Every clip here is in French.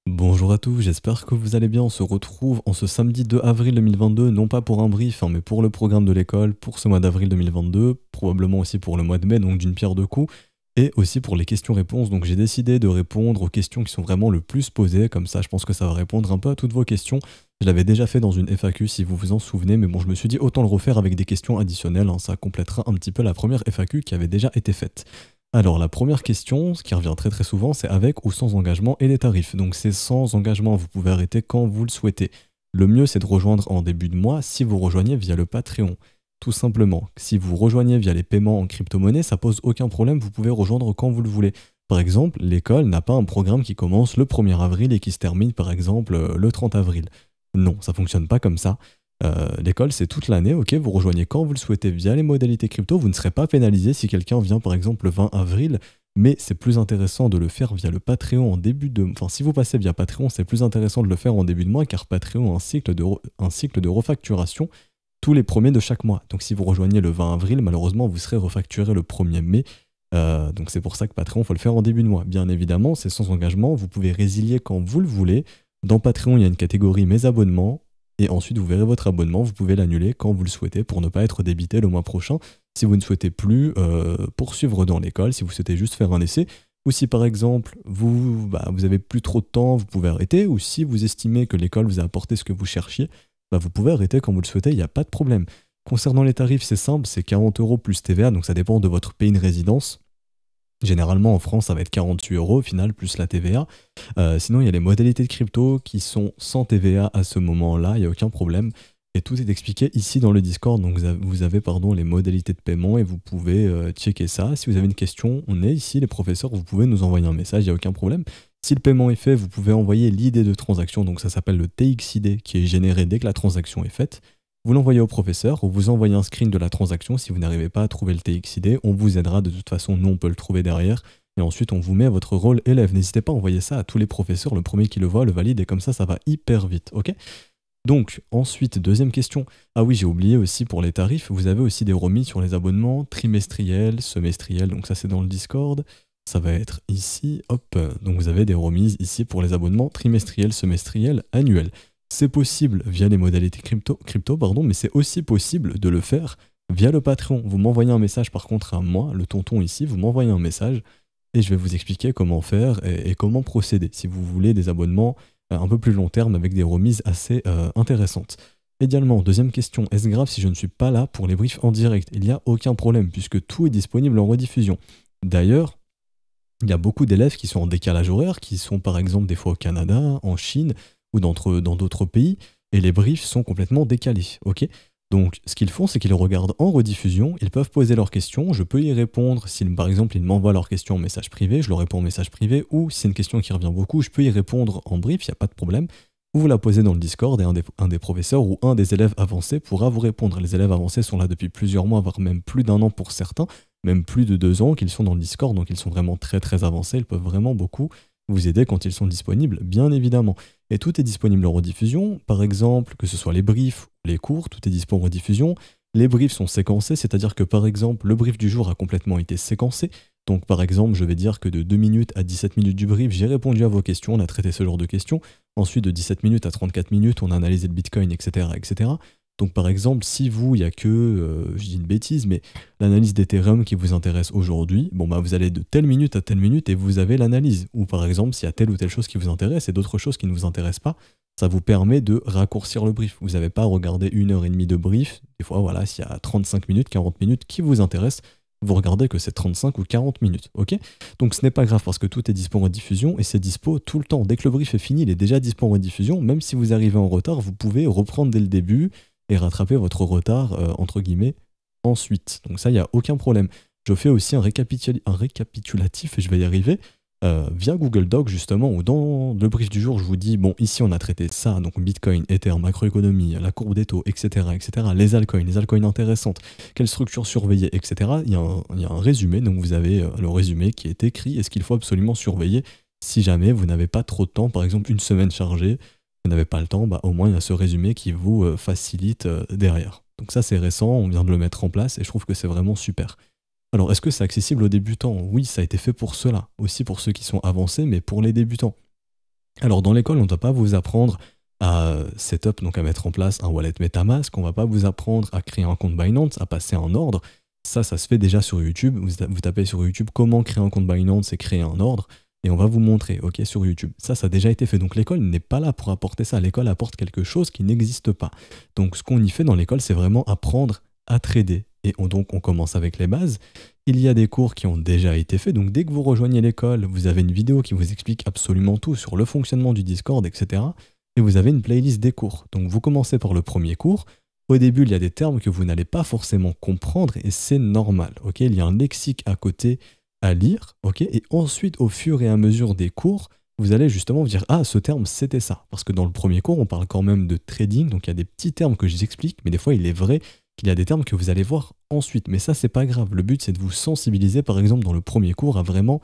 Bonjour à tous, j'espère que vous allez bien. On se retrouve en ce samedi 2 avril 2022, non pas pour un brief, mais pour le programme de l'école, pour ce mois d'avril 2022, probablement aussi pour le mois de mai, donc d'une pierre deux coups, et aussi pour les questions-réponses. Donc j'ai décidé de répondre aux questions qui sont vraiment le plus posées, comme ça je pense que ça va répondre un peu à toutes vos questions. Je l'avais déjà fait dans une FAQ si vous vous en souvenez, mais bon, je me suis dit autant le refaire avec des questions additionnelles, hein, ça complétera un petit peu la première FAQ qui avait déjà été faite. Alors la première question, ce qui revient très très souvent, c'est avec ou sans engagement et les tarifs. Donc c'est sans engagement, vous pouvez arrêter quand vous le souhaitez. Le mieux c'est de rejoindre en début de mois si vous rejoignez via le Patreon. Tout simplement, si vous rejoignez via les paiements en crypto-monnaie, ça pose aucun problème, vous pouvez rejoindre quand vous le voulez. Par exemple, l'école n'a pas un programme qui commence le 1er avril et qui se termine par exemple le 30 avril. Non, ça fonctionne pas comme ça. L'école, c'est toute l'année, ok, vous rejoignez quand vous le souhaitez via les modalités crypto, vous ne serez pas pénalisé si quelqu'un vient par exemple le 20 avril, mais c'est plus intéressant de le faire via le Patreon en début de... Enfin, si vous passez via Patreon, c'est plus intéressant de le faire en début de mois, car Patreon a un cycle de refacturation tous les premiers de chaque mois. Donc si vous rejoignez le 20 avril, malheureusement, vous serez refacturé le 1er mai. Donc c'est pour ça que Patreon, il faut le faire en début de mois. Bien évidemment, c'est sans engagement, vous pouvez résilier quand vous le voulez. Dans Patreon, il y a une catégorie Mes abonnements, et ensuite vous verrez votre abonnement, vous pouvez l'annuler quand vous le souhaitez pour ne pas être débité le mois prochain si vous ne souhaitez plus poursuivre dans l'école, si vous souhaitez juste faire un essai, ou si par exemple vous avez plus trop de temps, vous pouvez arrêter, ou si vous estimez que l'école vous a apporté ce que vous cherchiez, vous pouvez arrêter quand vous le souhaitez, il n'y a pas de problème. Concernant les tarifs, c'est simple, c'est 40 € plus TVA, donc ça dépend de votre pays de résidence. Généralement en France, ça va être 48 € au final, plus la TVA. Sinon, il y a les modalités de crypto qui sont sans TVA à ce moment-là, il n'y a aucun problème. Et tout est expliqué ici dans le Discord, donc vous avez les modalités de paiement et vous pouvez checker ça. Si vous avez une question, on est ici, les professeurs, vous pouvez nous envoyer un message, il n'y a aucun problème. Si le paiement est fait, vous pouvez envoyer l'idée de transaction, donc ça s'appelle le TXID, qui est généré dès que la transaction est faite. Vous l'envoyez au professeur, ou vous envoyez un screen de la transaction. Si vous n'arrivez pas à trouver le TXID, on vous aidera. De toute façon, nous, on peut le trouver derrière. Et ensuite, on vous met à votre rôle élève. N'hésitez pas à envoyer ça à tous les professeurs. Le premier qui le voit le valide, et comme ça va hyper vite. Ok ? Donc, ensuite, deuxième question. Ah oui, j'ai oublié aussi pour les tarifs, vous avez aussi des remises sur les abonnements trimestriels, semestriels. Donc ça, c'est dans le Discord. Ça va être ici, hop. Donc vous avez des remises ici pour les abonnements trimestriels, semestriels, annuels. C'est possible via les modalités crypto, mais c'est aussi possible de le faire via le Patreon. Vous m'envoyez un message par contre à moi, le tonton ici, vous m'envoyez un message et je vais vous expliquer comment faire et comment procéder si vous voulez des abonnements un peu plus long terme avec des remises assez intéressantes. Également, deuxième question, est-ce grave si je ne suis pas là pour les briefs en direct? Il n'y a aucun problème puisque tout est disponible en rediffusion. D'ailleurs, il y a beaucoup d'élèves qui sont en décalage horaire, qui sont par exemple des fois au Canada, en Chine ou dans d'autres pays, et les briefs sont complètement décalés. Ok, donc ce qu'ils font, c'est qu'ils regardent en rediffusion, ils peuvent poser leurs questions, je peux y répondre. Si par exemple ils m'envoient leurs questions en message privé, je leur réponds en message privé, ou si c'est une question qui revient beaucoup, je peux y répondre en brief, il n'y a pas de problème. Ou vous la posez dans le Discord et un des professeurs ou un des élèves avancés pourra vous répondre. Les élèves avancés sont là depuis plusieurs mois, voire même plus d'1 an pour certains, même plus de 2 ans qu'ils sont dans le Discord, donc ils sont vraiment très très avancés, ils peuvent vraiment beaucoup vous aider quand ils sont disponibles, bien évidemment. Et tout est disponible en rediffusion, par exemple, que ce soit les briefs ou les cours, tout est disponible en rediffusion. Les briefs sont séquencés, c'est-à-dire que par exemple, le brief du jour a complètement été séquencé. Donc par exemple, je vais dire que de 2 minutes à 17 minutes du brief, j'ai répondu à vos questions, on a traité ce genre de questions. Ensuite, de 17 minutes à 34 minutes, on a analysé le Bitcoin, etc. etc. Donc par exemple, si vous, il n'y a que, je dis une bêtise, mais l'analyse d'Ethereum qui vous intéresse aujourd'hui, vous allez de telle minute à telle minute et vous avez l'analyse. Ou par exemple, s'il y a telle ou telle chose qui vous intéresse et d'autres choses qui ne vous intéressent pas, ça vous permet de raccourcir le brief. Vous n'avez pas à regarder 1 h 30 de brief. Des fois, voilà, s'il y a 35 minutes, 40 minutes qui vous intéressent, vous regardez que c'est 35 ou 40 minutes, ok? Donc ce n'est pas grave parce que tout est dispo en rediffusion et c'est dispo tout le temps. Dès que le brief est fini, il est déjà dispo en rediffusion. Même si vous arrivez en retard, vous pouvez reprendre dès le début et rattraper votre retard, entre guillemets, ensuite. Donc ça, il n'y a aucun problème. Je fais aussi un récapitulatif, et je vais y arriver, via Google Docs, justement, où dans le brief du jour, je vous dis, bon, ici, on a traité ça, donc Bitcoin, Ether, macroéconomie, la courbe des taux, etc., etc., les altcoins intéressantes, quelle structure surveiller, etc. Il y a un résumé, donc vous avez le résumé qui est écrit, et ce qu'il faut absolument surveiller si jamais vous n'avez pas trop de temps, par exemple une semaine chargée, vous n'avez pas le temps, au moins il y a ce résumé qui vous facilite derrière. Donc ça c'est récent, on vient de le mettre en place et je trouve que c'est vraiment super. Alors est-ce que c'est accessible aux débutants? Oui, ça a été fait pour cela, aussi pour ceux qui sont avancés, mais pour les débutants. Alors dans l'école, on ne doit pas vous apprendre à setup, donc à mettre en place un wallet MetaMask, on ne va pas vous apprendre à créer un compte Binance, à passer un ordre. Ça se fait déjà sur YouTube. Vous tapez sur YouTube comment créer un compte Binance et créer un ordre, et on va vous montrer, ok, sur YouTube. Ça a déjà été fait. Donc l'école n'est pas là pour apporter ça. L'école apporte quelque chose qui n'existe pas. Donc ce qu'on y fait dans l'école, c'est vraiment apprendre à trader. Et donc on commence avec les bases. Il y a des cours qui ont déjà été faits. Donc dès que vous rejoignez l'école, vous avez une vidéo qui vous explique absolument tout sur le fonctionnement du Discord, etc. Et vous avez une playlist des cours. Donc vous commencez par le premier cours. Au début, il y a des termes que vous n'allez pas forcément comprendre et c'est normal. Ok, il y a un lexique à côté à lire. Ok, et ensuite, au fur et à mesure des cours, vous allez justement vous dire « Ah, ce terme, c'était ça ». Parce que dans le premier cours, on parle quand même de trading. Donc il y a des petits termes que je vous explique. Mais des fois, il est vrai qu'il y a des termes que vous allez voir ensuite. Mais ça, c'est pas grave. Le but, c'est de vous sensibiliser, par exemple, dans le premier cours, à vraiment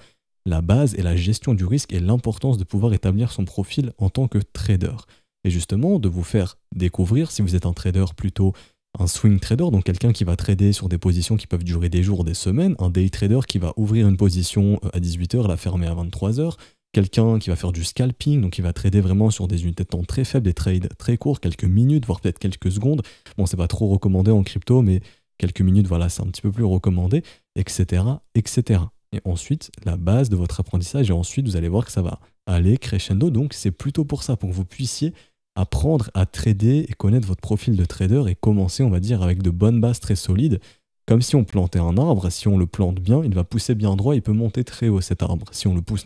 la base et la gestion du risque et l'importance de pouvoir établir son profil en tant que trader. Et justement, de vous faire découvrir, si vous êtes un trader plutôt un swing trader, donc quelqu'un qui va trader sur des positions qui peuvent durer des jours, des semaines, un day trader qui va ouvrir une position à 18h, la fermer à 23h, quelqu'un qui va faire du scalping, donc qui va trader vraiment sur des unités de temps très faibles, des trades très courts, quelques minutes, voire peut-être quelques secondes. Bon, c'est pas trop recommandé en crypto, mais quelques minutes, voilà, c'est un petit peu plus recommandé, etc., etc. Et ensuite, la base de votre apprentissage, et ensuite, vous allez voir que ça va aller crescendo. Donc, c'est plutôt pour ça, pour que vous puissiez apprendre à trader et connaître votre profil de trader et commencer, on va dire, avec de bonnes bases très solides. Comme si on plantait un arbre, si on le plante bien, il va pousser bien droit, il peut monter très haut cet arbre. Si on le pousse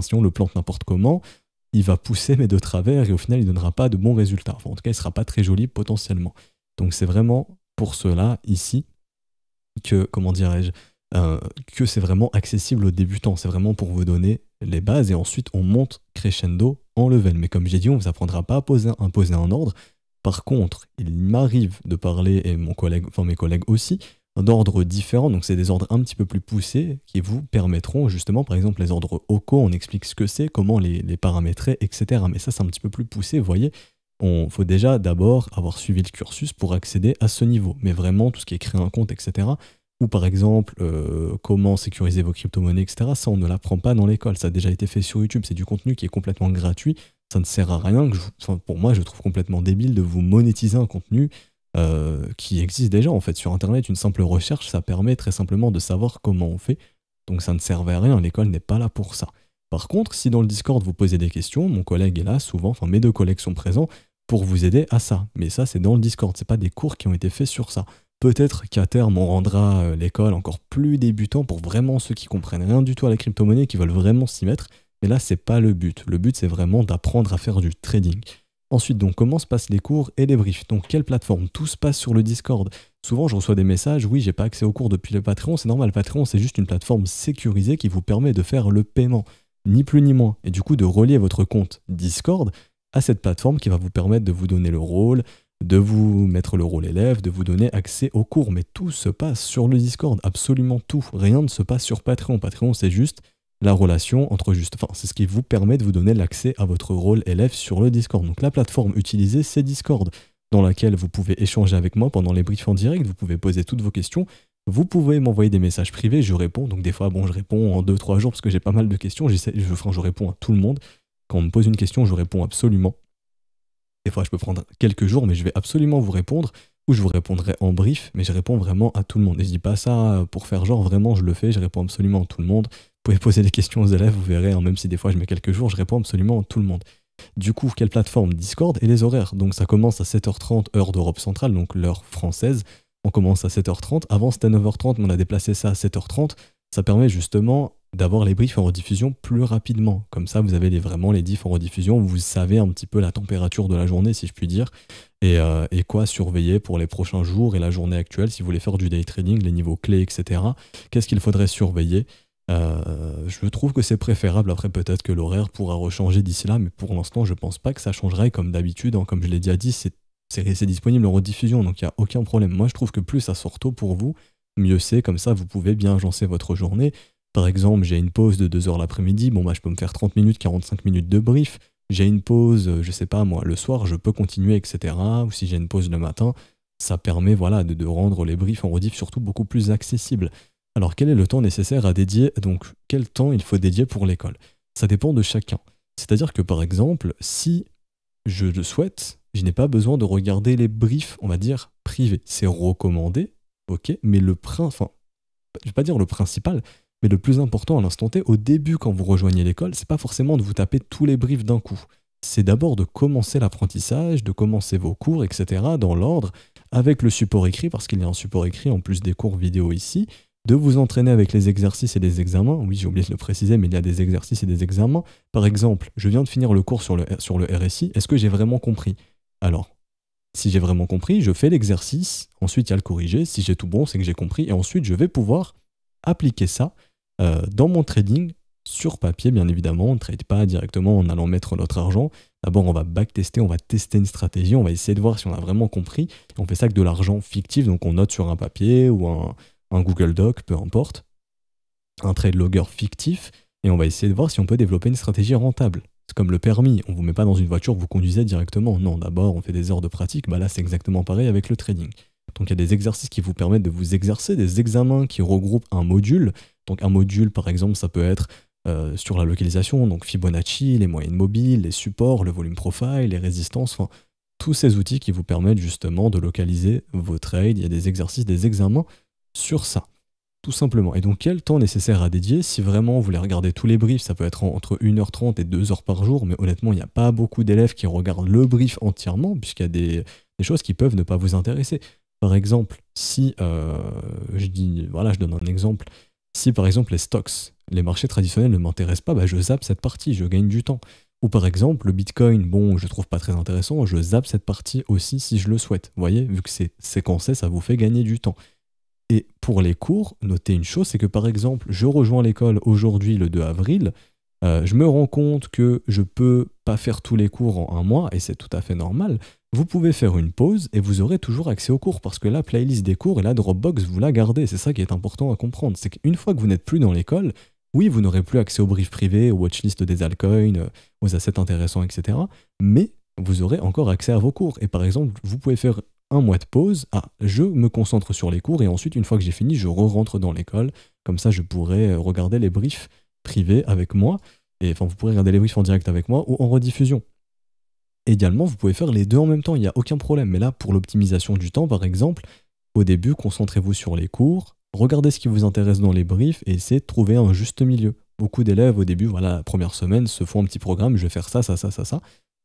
si on le plante n'importe comment, il va pousser mais de travers et au final il ne donnera pas de bons résultats. Enfin, en tout cas, il ne sera pas très joli potentiellement. Donc c'est vraiment pour cela ici que, comment dirais-je, que c'est vraiment accessible aux débutants. C'est vraiment pour vous donner les bases et ensuite on monte crescendo en level. Mais comme j'ai dit, on ne vous apprendra pas à imposer un ordre. Par contre, il m'arrive de parler, et mes collègues aussi, d'ordres différents. Donc c'est des ordres un petit peu plus poussés qui vous permettront justement, par exemple les ordres OCO, on explique ce que c'est, comment les paramétrer, etc. Mais ça c'est un petit peu plus poussé, vous voyez. Il faut déjà d'abord avoir suivi le cursus pour accéder à ce niveau. Mais vraiment, tout ce qui est créer un compte, etc., ou par exemple, comment sécuriser vos crypto-monnaies, etc. Ça, on ne l'apprend pas dans l'école. Ça a déjà été fait sur YouTube. C'est du contenu qui est complètement gratuit. Ça ne sert à rien. Pour moi, je trouve complètement débile de vous monétiser un contenu qui existe déjà. En fait, sur Internet, une simple recherche, ça permet très simplement de savoir comment on fait. Donc ça ne servait à rien. L'école n'est pas là pour ça. Par contre, si dans le Discord, vous posez des questions, mon collègue est là souvent, enfin mes deux collègues sont présents pour vous aider à ça. Mais ça, c'est dans le Discord. C'est pas des cours qui ont été faits sur ça. Peut-être qu'à terme, on rendra l'école encore plus débutant pour vraiment ceux qui comprennent rien du tout à la crypto-monnaie, qui veulent vraiment s'y mettre. Mais là, c'est pas le but. Le but, c'est vraiment d'apprendre à faire du trading. Ensuite, donc, comment se passent les cours et les briefs? Donc, quelle plateforme? Tout se passe sur le Discord. Souvent, je reçois des messages, oui, j'ai pas accès aux cours depuis le Patreon. C'est normal, Patreon, c'est juste une plateforme sécurisée qui vous permet de faire le paiement, ni plus ni moins. Et du coup, de relier votre compte Discord à cette plateforme qui va vous permettre de vous donner le rôle, de vous mettre le rôle élève, de vous donner accès aux cours. Mais tout se passe sur le Discord, absolument tout. Rien ne se passe sur Patreon. Patreon, c'est juste la relation entre c'est ce qui vous permet de vous donner l'accès à votre rôle élève sur le Discord. Donc la plateforme utilisée, c'est Discord, dans laquelle vous pouvez échanger avec moi pendant les briefs en direct, vous pouvez poser toutes vos questions, vous pouvez m'envoyer des messages privés, je réponds. Donc des fois, bon, je réponds en 2-3 jours parce que j'ai pas mal de questions, je réponds à tout le monde. Quand on me pose une question, je réponds absolument. Des fois, je peux prendre quelques jours, mais je vais absolument vous répondre, ou je vous répondrai en brief, mais je réponds vraiment à tout le monde. Et je dis pas ça pour faire genre, vraiment, je le fais, je réponds absolument à tout le monde. Vous pouvez poser des questions aux élèves, vous verrez, hein, même si des fois je mets quelques jours, je réponds absolument à tout le monde. Du coup, quelle plateforme? Discord et les horaires. Donc ça commence à 7h30, heure d'Europe centrale, donc l'heure française. On commence à 7h30. Avant, c'était 9h30, mais on a déplacé ça à 7h30. Ça permet justement d'avoir les briefs en rediffusion plus rapidement. Comme ça, vous avez vraiment les diffs en rediffusion. Vous savez un petit peu la température de la journée, si je puis dire, et quoi surveiller pour les prochains jours et la journée actuelle, si vous voulez faire du day trading, les niveaux clés, etc. Qu'est-ce qu'il faudrait surveiller? Je trouve que c'est préférable. Après, peut-être que l'horaire pourra rechanger d'ici là, mais pour l'instant, je pense pas que ça changerait. Comme d'habitude, hein, comme je l'ai déjà dit, c'est disponible en rediffusion, donc il n'y a aucun problème. Moi, je trouve que plus ça sort tôt pour vous, mieux c'est. Comme ça, vous pouvez bien agencer votre journée. Par exemple, j'ai une pause de 2 heures l'après-midi, bon bah je peux me faire 30 minutes, 45 minutes de brief. J'ai une pause, je sais pas moi, le soir, je peux continuer, etc. Ou si j'ai une pause le matin, ça permet voilà, de rendre les briefs en rediff surtout beaucoup plus accessibles. Alors quel est le temps nécessaire à dédier? Donc quel temps il faut dédier pour l'école? Ça dépend de chacun. C'est-à-dire que par exemple, si je le souhaite, je n'ai pas besoin de regarder les briefs, on va dire, privés. C'est recommandé, ok, mais enfin, je vais pas dire le principal, mais le plus important à l'instant T, au début quand vous rejoignez l'école, c'est pas forcément de vous taper tous les briefs d'un coup. C'est d'abord de commencer l'apprentissage, de commencer vos cours, etc. dans l'ordre, avec le support écrit, parce qu'il y a un support écrit en plus des cours vidéo ici, de vous entraîner avec les exercices et les examens. Oui, j'ai oublié de le préciser, mais il y a des exercices et des examens. Par exemple, je viens de finir le cours sur le RSI, est-ce que j'ai vraiment compris? Alors, si j'ai vraiment compris, je fais l'exercice, ensuite il y a le corrigé, si j'ai tout bon, c'est que j'ai compris, et ensuite je vais pouvoir appliquer ça dans mon trading sur papier, bien évidemment. On ne trade pas directement en allant mettre notre argent. D'abord, on va backtester, on va tester une stratégie, on va essayer de voir si on a vraiment compris. On fait ça avec de l'argent fictif, donc on note sur un papier ou un Google Doc, peu importe, un trade logger fictif, et on va essayer de voir si on peut développer une stratégie rentable. C'est comme le permis, on ne vous met pas dans une voiture, vous conduisez directement. Non, d'abord, on fait des heures de pratique. Bah là, c'est exactement pareil avec le trading. Donc, il y a des exercices qui vous permettent de vous exercer, des examens qui regroupent un module. Donc, un module, par exemple, ça peut être sur la localisation, donc Fibonacci, les moyennes mobiles, les supports, le volume profile, les résistances, enfin, tous ces outils qui vous permettent justement de localiser vos trades. Il y a des exercices, des examens sur ça, tout simplement. Et donc, quel temps nécessaire à dédier? Si vraiment vous voulez regarder tous les briefs, ça peut être entre 1h30 et 2h par jour, mais honnêtement, il n'y a pas beaucoup d'élèves qui regardent le brief entièrement, puisqu'il y a des choses qui peuvent ne pas vous intéresser. Par exemple, si, je donne un exemple, si par exemple les stocks, les marchés traditionnels ne m'intéressent pas, bah, je zappe cette partie, je gagne du temps. Ou par exemple, le Bitcoin, bon, je trouve pas très intéressant, je zappe cette partie aussi si je le souhaite. Vous voyez, vu que c'est séquencé, ça vous fait gagner du temps. Et pour les cours, notez une chose, c'est que par exemple, je rejoins l'école aujourd'hui le 2 avril, je me rends compte que je peux pas faire tous les cours en un mois, et c'est tout à fait normal. Vous pouvez faire une pause et vous aurez toujours accès aux cours, parce que la playlist des cours et la Dropbox, vous la gardez. C'est ça qui est important à comprendre. C'est qu'une fois que vous n'êtes plus dans l'école, oui, vous n'aurez plus accès aux briefs privés, aux watchlists des altcoins, aux assets intéressants, etc. Mais vous aurez encore accès à vos cours. Et par exemple, vous pouvez faire un mois de pause. Ah, je me concentre sur les cours et ensuite, une fois que j'ai fini, je re-rentre dans l'école. Comme ça, je pourrai regarder les briefs privés avec moi. Et enfin, vous pourrez regarder les briefs en direct avec moi ou en rediffusion. Idéalement, vous pouvez faire les deux en même temps, il n'y a aucun problème. Mais là, pour l'optimisation du temps, par exemple, au début, concentrez-vous sur les cours, regardez ce qui vous intéresse dans les briefs et essayez de trouver un juste milieu. Beaucoup d'élèves, au début, voilà, la première semaine, se font un petit programme, je vais faire ça, ça, ça, ça, ça.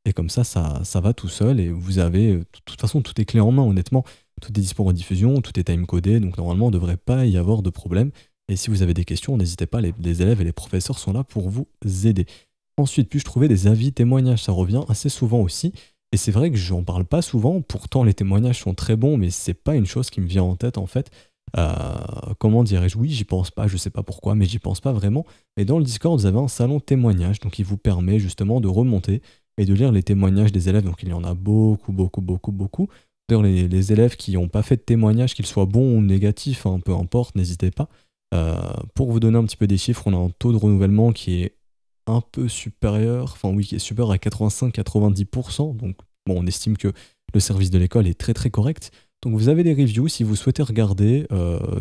Et comme ça va tout seul et vous avez, de toute façon, tout est clé en main, honnêtement. Tout est dispo en diffusion, tout est time-codé, donc normalement, il ne devrait pas y avoir de problème. Et si vous avez des questions, n'hésitez pas, les élèves et les professeurs sont là pour vous aider. Ensuite, puis-je trouver des avis, témoignages? Ça revient assez souvent aussi. Et c'est vrai que j'en parle pas souvent, pourtant les témoignages sont très bons, mais c'est pas une chose qui me vient en tête en fait. Comment dirais-je? Oui, j'y pense pas, je sais pas pourquoi, mais j'y pense pas vraiment. Et dans le Discord, vous avez un salon témoignages, donc il vous permet justement de remonter et de lire les témoignages des élèves. Donc il y en a beaucoup, beaucoup, beaucoup, beaucoup. D'ailleurs, les élèves qui n'ont pas fait de témoignages, qu'ils soient bons ou négatifs, hein, peu importe, n'hésitez pas. Pour vous donner un petit peu des chiffres, on a un taux de renouvellement qui est un peu supérieur, enfin oui, qui est supérieur à 85-90%. Donc bon, on estime que le service de l'école est très très correct. Donc vous avez des reviews, si vous souhaitez regarder,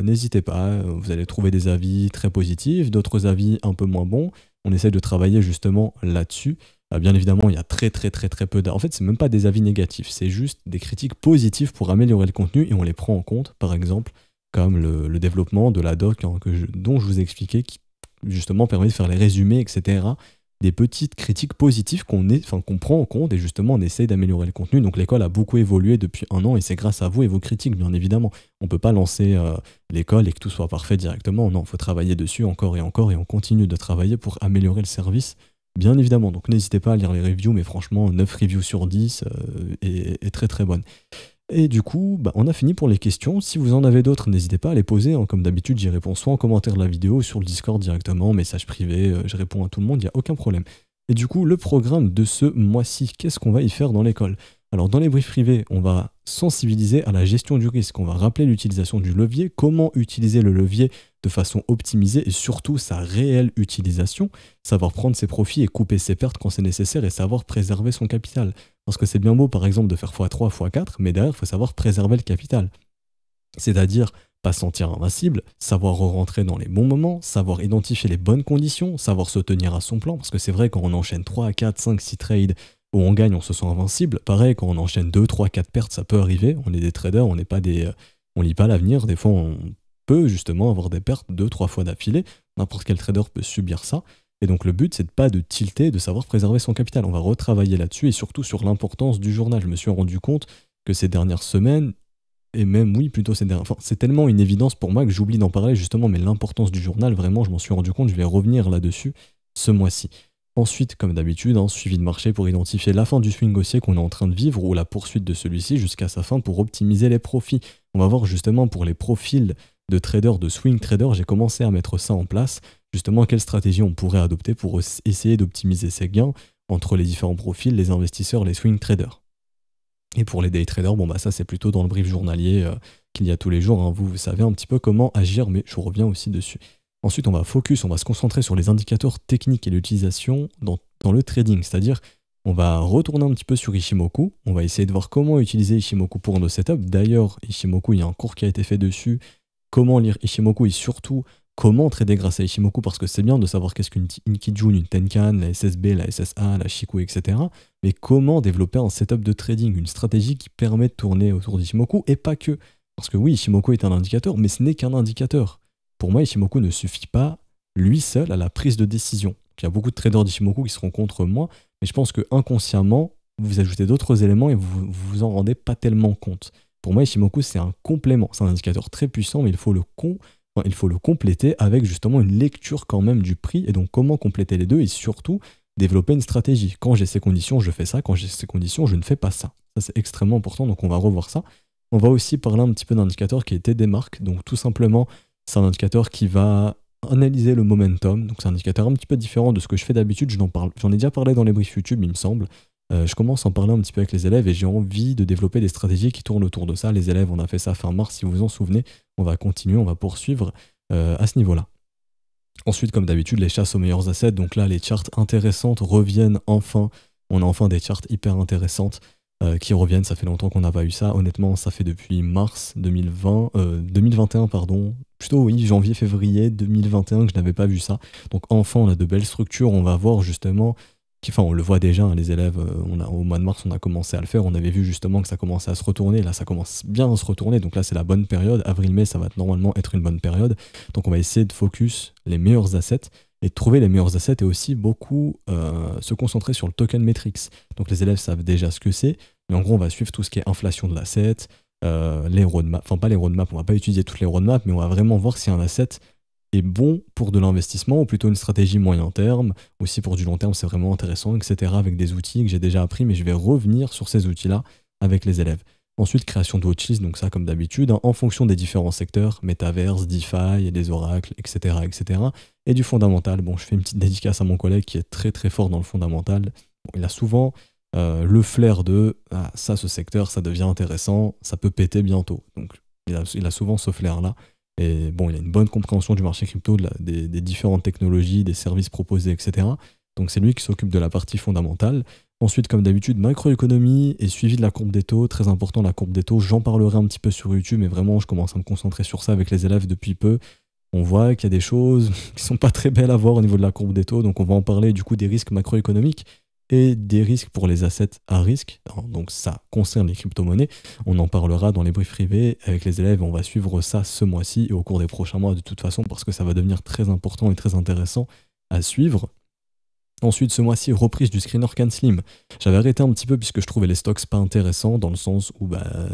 n'hésitez pas, vous allez trouver des avis très positifs, d'autres avis un peu moins bons. On essaye de travailler justement là-dessus. Bien évidemment, il y a très peu d'avis. En fait, c'est même pas des avis négatifs, c'est juste des critiques positives pour améliorer le contenu et on les prend en compte, par exemple, comme le développement de la doc hein, dont je vous ai expliqué, qui justement permet de faire les résumés, etc. Des petites critiques positives qu'on prend en compte et justement on essaye d'améliorer le contenu. Donc l'école a beaucoup évolué depuis 1 an et c'est grâce à vous et vos critiques, bien évidemment. On ne peut pas lancer l'école et que tout soit parfait directement. Non, il faut travailler dessus encore et encore et on continue de travailler pour améliorer le service, bien évidemment. Donc n'hésitez pas à lire les reviews, mais franchement, 9 reviews sur 10 est très très bonne. Et du coup, on a fini pour les questions. Si vous en avez d'autres, n'hésitez pas à les poser. Hein. Comme d'habitude, j'y réponds soit en commentaire de la vidéo, sur le Discord directement, message privé, je réponds à tout le monde, il n'y a aucun problème. Et du coup, le programme de ce mois-ci, qu'est-ce qu'on va y faire dans l'école? Alors dans les briefs privés, on va sensibiliser à la gestion du risque, on va rappeler l'utilisation du levier, comment utiliser le levier de façon optimisée et surtout sa réelle utilisation, savoir prendre ses profits et couper ses pertes quand c'est nécessaire et savoir préserver son capital. Parce que c'est bien beau par exemple de faire x3, x4, mais derrière il faut savoir préserver le capital. C'est-à-dire pas se sentir invincible, savoir rentrer dans les bons moments, savoir identifier les bonnes conditions, savoir se tenir à son plan, parce que c'est vrai quand on enchaîne 3, 4, 5, 6 trades où on gagne, on se sent invincible. Pareil, quand on enchaîne 2, 3, 4 pertes, ça peut arriver. On est des traders, on n'est pas on lit pas l'avenir. Des fois, on peut justement avoir des pertes 2, 3 fois d'affilée. N'importe quel trader peut subir ça. Et donc le but, c'est de pas de tilter, de savoir préserver son capital. On va retravailler là-dessus et surtout sur l'importance du journal. Je me suis rendu compte que ces dernières semaines, et même oui, plutôt ces dernières... Enfin, c'est tellement une évidence pour moi que j'oublie d'en parler justement, mais l'importance du journal, vraiment, je m'en suis rendu compte, je vais revenir là-dessus ce mois-ci. Ensuite, comme d'habitude, suivi de marché pour identifier la fin du swing haussier qu'on est en train de vivre ou la poursuite de celui-ci jusqu'à sa fin pour optimiser les profits. On va voir justement pour les profils de traders, de swing traders, j'ai commencé à mettre ça en place. Justement, quelle stratégie on pourrait adopter pour essayer d'optimiser ses gains entre les différents profils, les investisseurs, les swing traders. Et pour les day traders, bon bah ça c'est plutôt dans le brief journalier qu'il y a tous les jours. Vous savez un petit peu comment agir, mais je reviens aussi dessus. Ensuite, on va se concentrer sur les indicateurs techniques et l'utilisation dans le trading, c'est-à-dire on va retourner un petit peu sur Ichimoku, on va essayer de voir comment utiliser Ichimoku pour nos setups. D'ailleurs, Ichimoku, il y a un cours qui a été fait dessus, comment lire Ichimoku et surtout comment trader grâce à Ichimoku, parce que c'est bien de savoir qu'est-ce qu'une Kijun, une Tenkan, la SSB, la SSA, la Shiku, etc. Mais comment développer un setup de trading, une stratégie qui permet de tourner autour d'Ichimoku, et pas que. Parce que oui, Ichimoku est un indicateur, mais ce n'est qu'un indicateur. Pour moi, Ichimoku ne suffit pas, lui seul, à la prise de décision. Il y a beaucoup de traders d'Ichimoku qui seront contre moi, mais je pense que inconsciemment, vous ajoutez d'autres éléments et vous vous en rendez pas tellement compte. Pour moi, Ichimoku, c'est un complément. C'est un indicateur très puissant, mais il faut le compléter avec justement une lecture quand même du prix, et donc comment compléter les deux, et surtout développer une stratégie. Quand j'ai ces conditions, je fais ça. Quand j'ai ces conditions, je ne fais pas ça. Ça, c'est extrêmement important, donc on va revoir ça. On va aussi parler un petit peu d'indicateurs qui étaient des marques. Donc tout simplement, c'est un indicateur qui va analyser le momentum. Donc c'est un indicateur un petit peu différent de ce que je fais d'habitude. J'en ai déjà parlé dans les briefs YouTube, il me semble. Je commence à en parler un petit peu avec les élèves et j'ai envie de développer des stratégies qui tournent autour de ça. Les élèves, on a fait ça fin mars, si vous vous en souvenez. On va continuer, on va poursuivre à ce niveau-là. Ensuite, comme d'habitude, les chasses aux meilleurs assets. Donc là, les charts intéressantes reviennent enfin. On a enfin des charts hyper intéressantes qui reviennent. Ça fait longtemps qu'on n'a pas eu ça. Honnêtement, ça fait depuis mars 2021, pardon. Plutôt, oui, janvier-février 2021 que je n'avais pas vu ça. Donc enfin, on a de belles structures. On va voir justement... Enfin, on le voit déjà, hein, les élèves, au mois de mars, on a commencé à le faire. On avait vu justement que ça commençait à se retourner. Là, ça commence bien à se retourner. Donc là, c'est la bonne période. Avril-mai, ça va normalement être une bonne période. Donc on va essayer de focus les meilleurs assets et de trouver les meilleurs assets et aussi beaucoup se concentrer sur le token metrics. Donc les élèves savent déjà ce que c'est. Mais en gros, on va suivre tout ce qui est inflation de l'asset, les roadmaps. Enfin, pas les roadmaps, on va pas utiliser toutes les roadmaps, mais on va vraiment voir si un asset est bon pour de l'investissement ou plutôt une stratégie moyen terme. Aussi pour du long terme, c'est vraiment intéressant, etc. avec des outils que j'ai déjà appris, mais je vais revenir sur ces outils-là avec les élèves. Ensuite, création de watchlist, donc ça comme d'habitude, en fonction des différents secteurs, Metaverse, DeFi, des oracles, etc., etc. Et du fondamental. Bon, je fais une petite dédicace à mon collègue qui est très très fort dans le fondamental. Bon, il a souvent le flair de ça, ce secteur, ça devient intéressant, ça peut péter bientôt. Donc il a souvent ce flair-là. Et bon, il a une bonne compréhension du marché crypto, des différentes technologies, des services proposés, etc. Donc c'est lui qui s'occupe de la partie fondamentale. Ensuite, comme d'habitude, macroéconomie et suivi de la courbe des taux. Très important, la courbe des taux. J'en parlerai un petit peu sur YouTube, mais vraiment, je commence à me concentrer sur ça avec les élèves depuis peu. On voit qu'il y a des choses qui sont pas très belles à voir au niveau de la courbe des taux. Donc on va en parler du coup des risques macroéconomiques et des risques pour les assets à risque. Donc ça concerne les crypto-monnaies. On en parlera dans les briefs privés avec les élèves. On va suivre ça ce mois-ci et au cours des prochains mois de toute façon parce que ça va devenir très important et très intéressant à suivre. Ensuite, ce mois-ci, reprise du screener CanSlim. J'avais arrêté un petit peu puisque je trouvais les stocks pas intéressants dans le sens où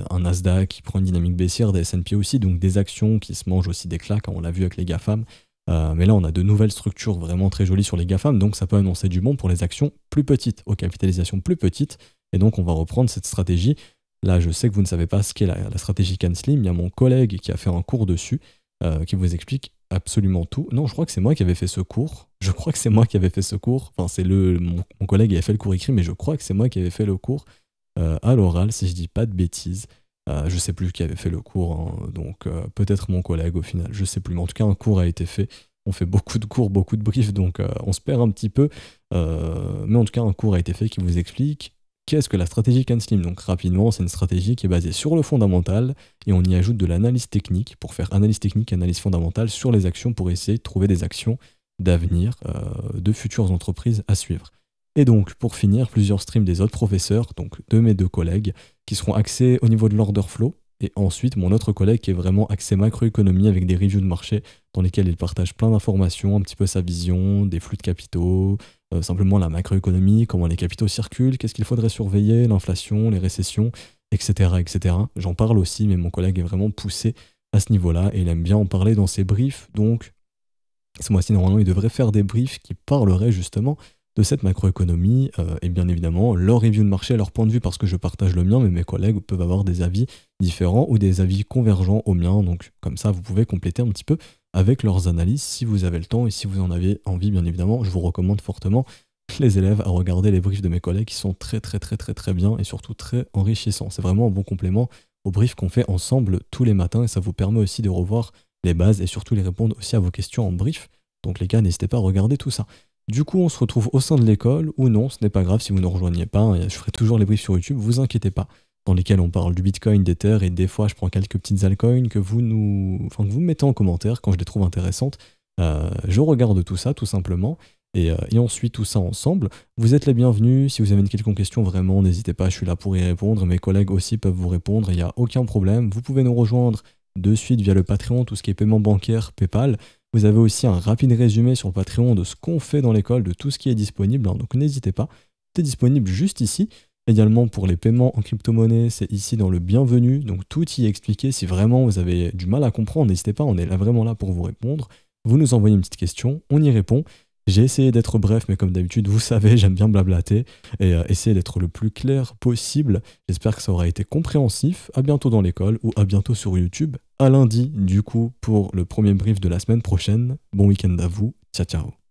un Nasdaq qui prend une dynamique baissière, des S&P aussi, donc des actions qui se mangent aussi des claques, on l'a vu avec les GAFAM. Mais là, on a de nouvelles structures vraiment très jolies sur les GAFAM, donc ça peut annoncer du bon pour les actions plus petites, aux capitalisations plus petites. Et donc, on va reprendre cette stratégie. Là, je sais que vous ne savez pas ce qu'est la stratégie CanSlim. Il y a mon collègue qui a fait un cours dessus, qui vous explique absolument tout. Non, je crois que c'est moi qui avais fait ce cours. Enfin, c'est mon collègue qui avait fait le cours écrit, mais je crois que c'est moi qui avais fait le cours à l'oral, si je dis pas de bêtises. Je sais plus qui avait fait le cours, hein, donc peut-être mon collègue au final, je sais plus. Mais en tout cas, un cours a été fait. On fait beaucoup de cours, beaucoup de briefs, donc on se perd un petit peu. Mais en tout cas, un cours a été fait qui vous explique qu'est-ce que la stratégie CanSlim? Donc rapidement, c'est une stratégie qui est basée sur le fondamental et on y ajoute de l'analyse technique pour faire analyse technique et analyse fondamentale sur les actions pour essayer de trouver des actions d'avenir, de futures entreprises à suivre. Et donc, pour finir, plusieurs streams des autres professeurs, donc de mes deux collègues, qui seront axés au niveau de l'order flow, et ensuite mon autre collègue qui est vraiment axé macroéconomie avec des reviews de marché dans lesquels il partage plein d'informations, un petit peu sa vision, des flux de capitaux, simplement la macroéconomie, comment les capitaux circulent, qu'est-ce qu'il faudrait surveiller, l'inflation, les récessions, etc. etc. J'en parle aussi, mais mon collègue est vraiment poussé à ce niveau-là et il aime bien en parler dans ses briefs, donc ce mois-ci, normalement, il devrait faire des briefs qui parleraient justement de cette macroéconomie et bien évidemment leur review de marché, leur point de vue, parce que je partage le mien, mais mes collègues peuvent avoir des avis différents ou des avis convergents au mien. Donc comme ça, vous pouvez compléter un petit peu avec leurs analyses si vous avez le temps et si vous en avez envie, bien évidemment. Je vous recommande fortement les élèves à regarder les briefs de mes collègues qui sont très très très très très bien et surtout très enrichissants. C'est vraiment un bon complément aux briefs qu'on fait ensemble tous les matins et ça vous permet aussi de revoir les bases et surtout les répondre aussi à vos questions en brief. Donc les gars, n'hésitez pas à regarder tout ça. Du coup, on se retrouve au sein de l'école, ou non, ce n'est pas grave si vous ne rejoignez pas, hein, je ferai toujours les briefs sur YouTube, vous inquiétez pas, dans lesquels on parle du Bitcoin, d'Ether, et des fois je prends quelques petites altcoins que vous me mettez en commentaire quand je les trouve intéressantes. Je regarde tout ça, tout simplement, et ensuite tout ça ensemble. Vous êtes les bienvenus, si vous avez une quelconque question, vraiment, n'hésitez pas, je suis là pour y répondre, mes collègues aussi peuvent vous répondre, il n'y a aucun problème. Vous pouvez nous rejoindre de suite via le Patreon, tout ce qui est paiement bancaire, PayPal. Vous avez aussi un rapide résumé sur le Patreon de ce qu'on fait dans l'école, de tout ce qui est disponible, hein, donc n'hésitez pas. C'est disponible juste ici. Également pour les paiements en crypto-monnaie, c'est ici dans le bienvenu, donc tout y est expliqué. Si vraiment vous avez du mal à comprendre, n'hésitez pas, on est là vraiment là pour vous répondre. Vous nous envoyez une petite question, on y répond. J'ai essayé d'être bref, mais comme d'habitude, vous savez, j'aime bien blablater et essayer d'être le plus clair possible. J'espère que ça aura été compréhensif. À bientôt dans l'école ou à bientôt sur YouTube. À lundi, du coup, pour le premier brief de la semaine prochaine. Bon week-end à vous. Ciao, ciao.